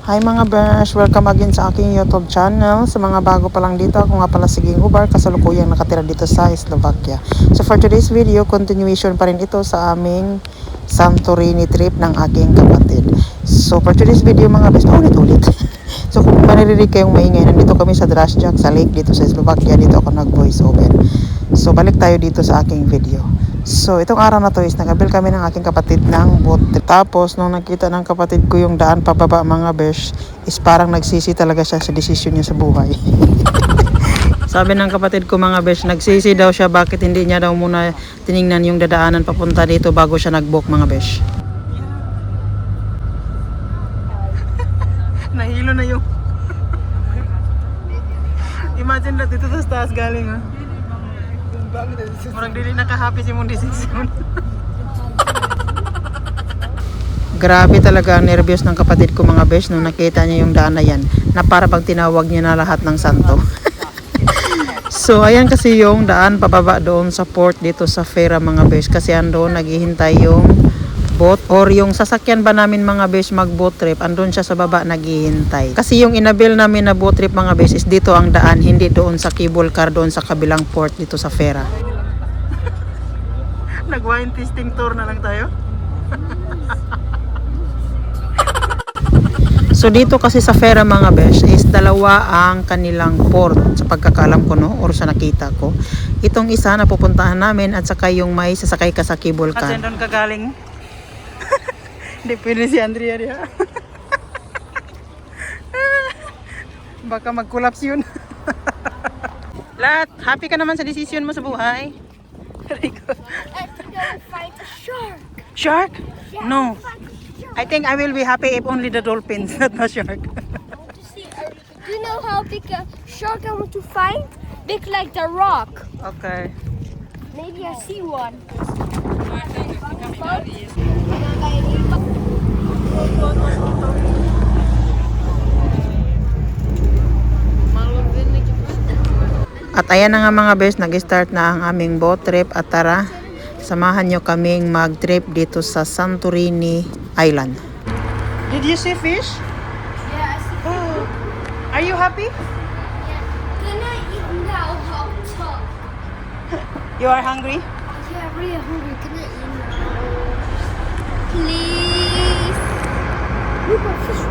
Hi mga besh! Welcome again sa aking YouTube channel. Sa mga bago pa lang dito, ako nga pala si Ging Hubar, kasalukuyang nakatira dito sa Slovakia. So for today's video, continuation pa rin ito sa aming Santorini trip ng aking kapatid. So for today's video mga besh, ulit-ulit. So kung manirinig kayong maingay, nandito kami sa Drasjak, sa lake dito sa Slovakia. Dito ako nag-voice over. So balik tayo dito sa aking video. So itong araw na to is nagabil kami ng aking kapatid ng boat. Tapos nung nakita ng kapatid ko yung daan pababa mga besh, is parang nagsisi talaga siya sa desisyon niya sa buhay. Sabi ng kapatid ko mga besh, nagsisi daw siya bakit hindi niya daw muna tiningnan yung dadaanan papunta dito bago siya nag-book mga besh. Nahilo na yung imagine na dito sa taas galing ha. Murang dili naka-happy si mong decision. Grabe talaga ang nervyos ng kapatid ko mga besh nung nakita niya yung daan na yan, na para bang tinawag niya na lahat ng santo. So ayan kasi yung daan pababa doon sa port dito sa Fera mga besh, kasi andoon naghihintay yung boat or yung sasakyan ba namin mga besh mag boat trip, andun siya sa baba naghihintay. Kasi yung inabil namin na boat trip mga besh is dito ang daan, hindi doon sa cable car doon sa kabilang port dito sa Fera. Nag-wine tasting tour na lang tayo. So dito kasi sa Fera mga besh is dalawa ang kanilang port sa pagkakalam ko no, or sa nakita ko. Itong isa na pupuntahan namin at saka yung may sasakay ka sa cable car. Kasi doon ka galing. Hindi pwede si Andrea diya. Baka mag-collapse yun. Lat, happy ka naman sa decision mo sa buhay? Let's go fight a shark. Shark? Yeah, No. fight a shark. I think I will be happy if only the dolphins, not the shark. I want to see. Do you know how big a shark I want to find? Big like the rock. Okay. Maybe I see one. At ayan na nga mga besh, nag-start na ang aming boat trip at tara, samahan nyo kaming mag-trip dito sa Santorini Island. Did you see fish? Yeah, I see. Oh. Are you happy? Yeah. Can I eat now? Hot top. You are hungry? Yeah, I'm really hungry. Can I eat now? Please. Look at fish.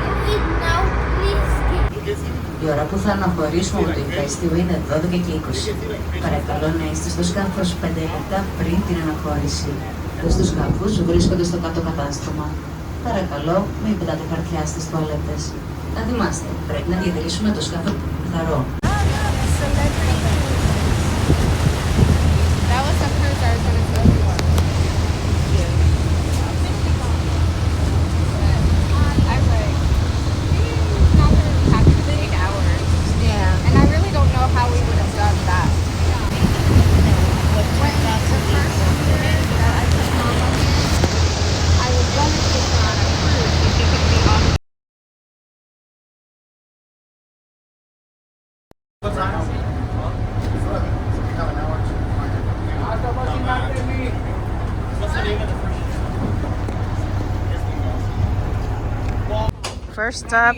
You eat now, please. Η ώρα που θα αναχωρήσουμε από το υπαίσθημα είναι 12 και 20. Παρακαλώ να είστε στο σκάφος 5 λεπτά πριν την αναχώρηση. Στους σκάφους βρίσκονται στο κάτω κατάστρωμα. Παρακαλώ, μην πετάτε χαρτιά στις τουαλέτες. Να θυμάστε, πρέπει να διατηρήσουμε το σκάφο καθαρό. First stop.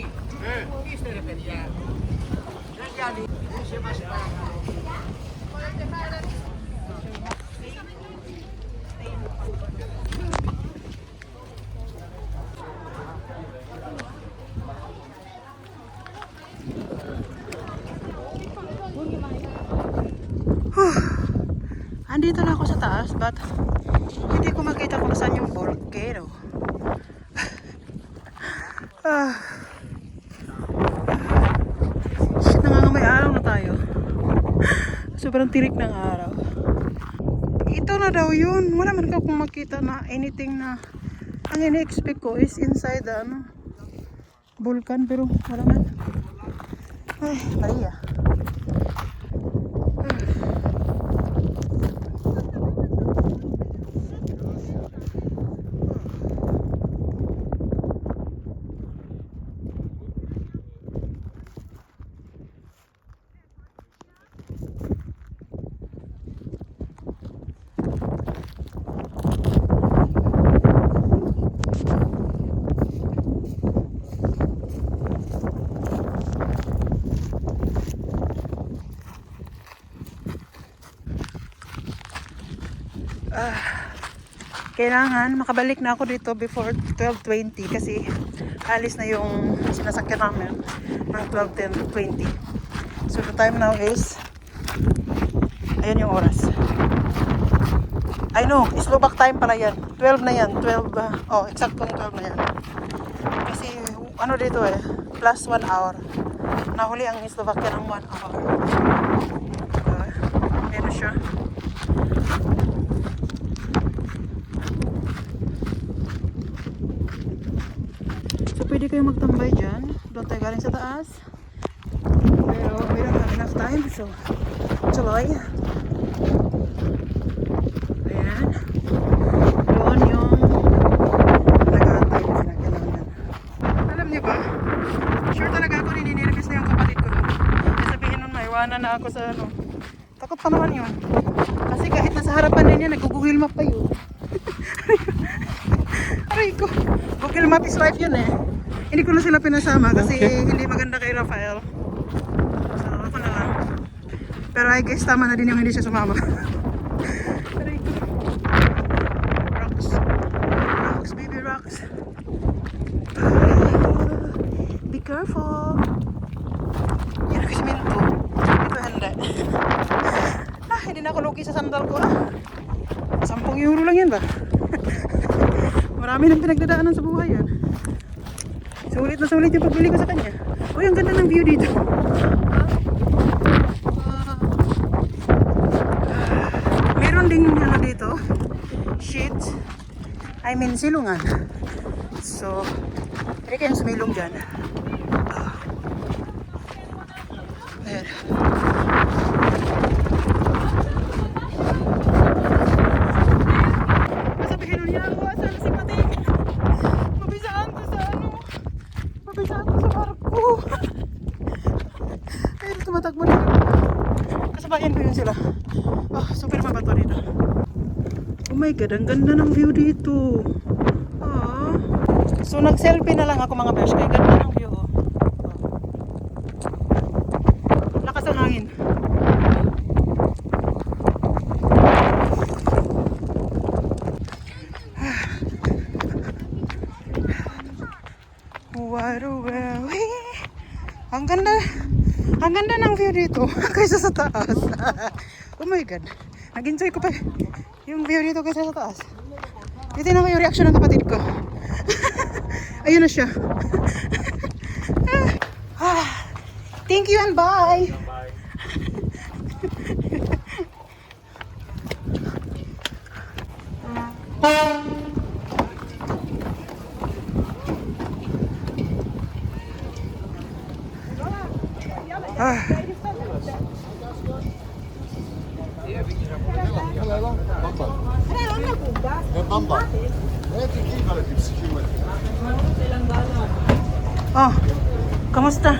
Andito na ako sa taas but hindi ko makita kung saan yung volcano. Shit, nangangamay araw na tayo. Sobrang tirik ng araw. Ito na daw yun. Wala man ka kung makita na anything na ang ini-expect ko is inside the vulkan, pero wala man. Ay, Maria. kailangan makabalik na ako dito before 12:20 kasi alis na yung sinasakyan namin ng 12:20. So the time now is, ayan yung oras. I know, Slovak time pala yan. 12 na yan. 12, exactong 12 na yan. Kasi, ano dito plus 1 hour. Nahuli ang Slovakia ng 1 hour. Ayan na siya. So, pwede kayo magtambay dyan. Doon tayo galing sa taas. Pero, we don't have enough time. So, tuloy. Ayan. Doon yung nag-aantay na sila. Kailangan. Alam niyo ba? Sure talaga ako nininirvis na yung kapatid ko. Sabihin nun, maiwanan na ako sa ano. Takot pa naman yun. Kasi kahit nasa harapan na niya, nag-google map pa yun. Aray ko. Google map is life yun Hindi ko na sila pinasama kasi hindi maganda kay Rafael. So, ako na lang. Pero I guess tama na din yung hindi siya sumama. Aray ko. Rocks. Rocks, baby rocks. Be careful. Yan ang siminto. Ito hindi. Hindi na ako lugi sa sandal ko. 10 euro lang yan ba? Marami nang pinagdadaanan sa buhay yan. Sulit na sulit yung pagbili ko sa kanya. Uy, ang ganda ng view dito. Meron ding ano dito, sheet. I mean silungan. So, pwede kayong sumilong dyan. Ayan. Sabihin niya ako, asan si Pating? Mabisaan ko sa ano? Mabisaan ko sa barko. Ay, tumatakbo dito. Kasabayan ko yun sila. Super mabato dito. Oh my God, ang ganda ng view dito. So nag-selfie na lang ako mga besh. Kaya ganda ng view. Lakas ang hangin. What a way. Ang ganda ng view dito kaysa sa taas. Oh my God, nag-enjoy ko pa yung view dito kaysa sa taas. Titignan ko yung reaction ng kapatid ko. Ayun na siya. Thank you and bye. Oh, kamusta?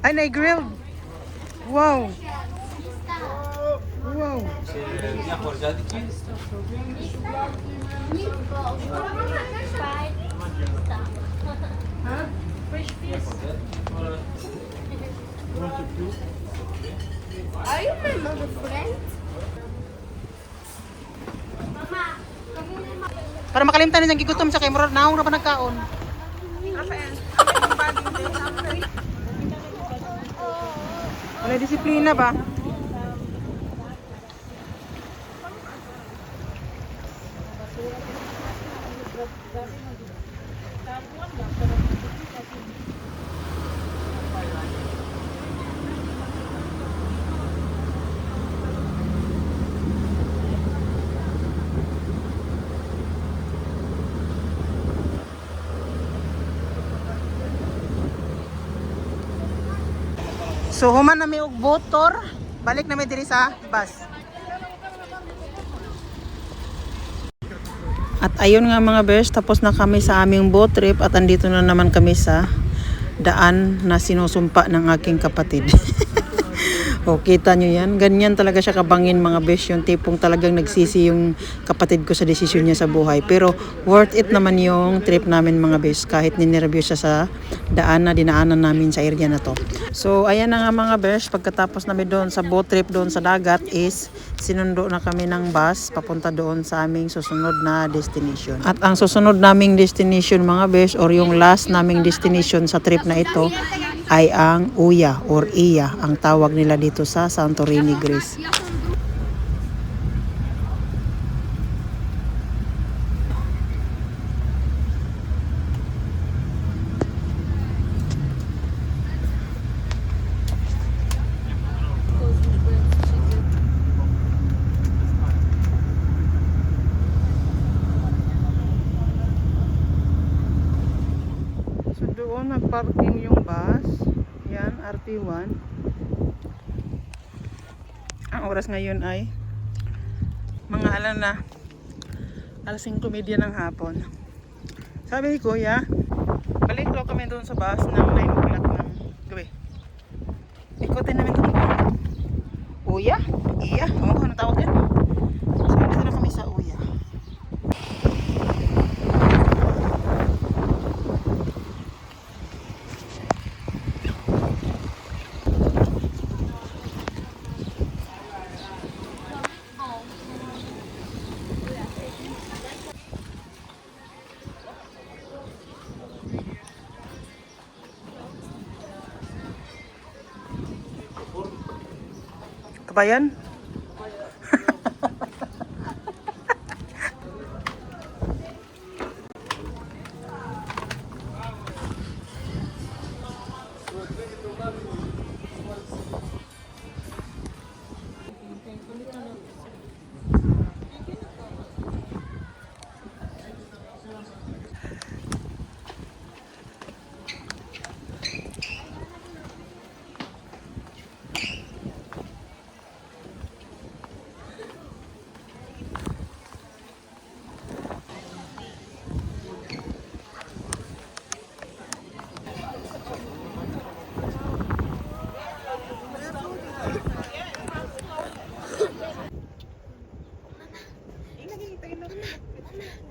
Ay, na-grilled. Wow. Wow. Are you my mother friend? Para makalimtan niyang gigutom sa kay murag naong na ba nagkaon? Wala disiplina ba? So human na may og motor, balik na may diri sa bus. At ayun nga mga bears, tapos na kami sa aming boat trip at andito na naman kami sa daan na sinusumpa ng aking kapatid. O, kita nyo yan. Ganyan talaga siya kabangin mga besh. Yung tipong talagang nagsisi yung kapatid ko sa desisyon niya sa buhay. Pero worth it naman yung trip namin mga besh. Kahit ninerview siya sa daan na dinaanan namin sa area na to. So, ayan na nga mga besh. Pagkatapos namin doon sa boat trip doon sa dagat is sinundo na kami ng bus papunta doon sa aming susunod na destination. At ang susunod naming destination mga besh or yung last naming destination sa trip na ito ay ang Uya or Iya ang tawag nila dito sa Santorini, Greece. So doon nagparking yung bus. Yan, RT1. Ang oras ngayon ay mga alas 5:30 ng hapon. Sabi ni Kuya, balik daw kami doon sa bus ng 9 o'clock ng gabi. Ikutin namin itong Uya? Iya? Ano ko tawag yan? So dito na kami sa Uya. Kabayan?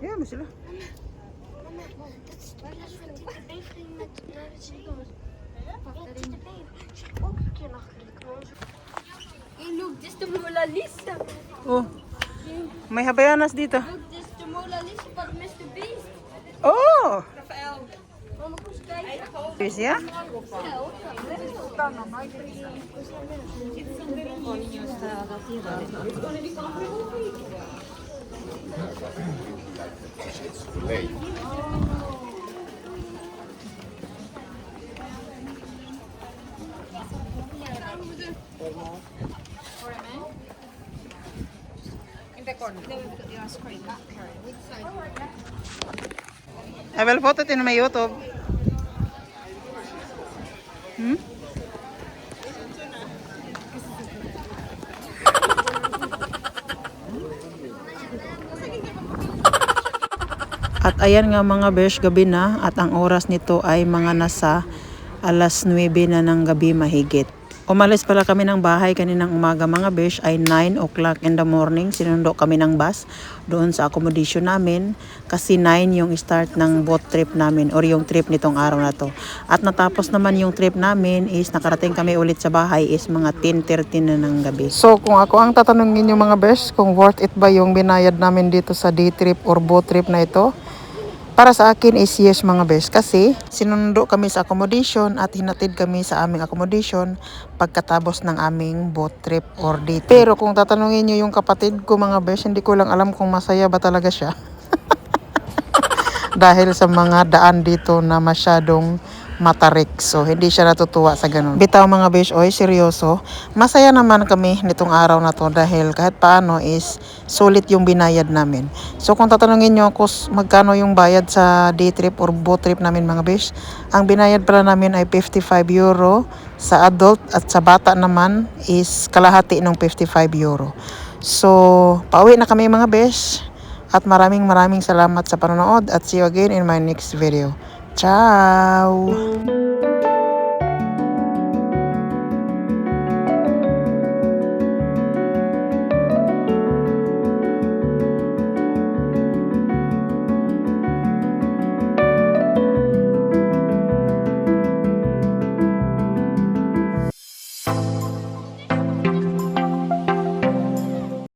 Ja, mo sila. Hey, look, this is the Mona Lisa. Oh, may Habayanas dito. Look, this is the Mona Lisa, but Mr. Beast. Oh! Mama, who's guys? Yes, yeah? I will put it in my YouTube. Hmm? At ayan nga mga besh, gabi na at ang oras nito ay mga nasa alas 9 na ng gabi mahigit. Umalis pala kami ng bahay kaninang umaga mga besh ay 9 o'clock in the morning. Sinundo kami ng bus doon sa accommodation namin kasi 9 yung start ng boat trip namin or yung trip nitong araw na to. At natapos naman yung trip namin is nakarating kami ulit sa bahay is mga 10:30 na ng gabi. So kung ako ang tatanungin yung mga besh kung worth it ba yung binayad namin dito sa day trip or boat trip na ito, para sa akin is yes mga besh kasi sinundo kami sa accommodation at hinatid kami sa aming accommodation pagkatapos ng aming boat trip or day trip. Pero kung tatanungin nyo yung kapatid ko mga besh, hindi ko lang alam kung masaya ba talaga siya. dahil sa mga daan dito na masyadong matarik. So, hindi siya natutuwa sa ganun. Bitaw mga besh, oy, seryoso. Masaya naman kami nitong araw na to dahil kahit paano is sulit yung binayad namin. So, kung tatanungin nyo ako magkano yung bayad sa day trip or boat trip namin mga besh, ang binayad pala namin ay 55 euro sa adult at sa bata naman is kalahati ng 55 euro. So, pauwi na kami mga besh. At maraming salamat sa panonood at see you again in my next video. Ciao!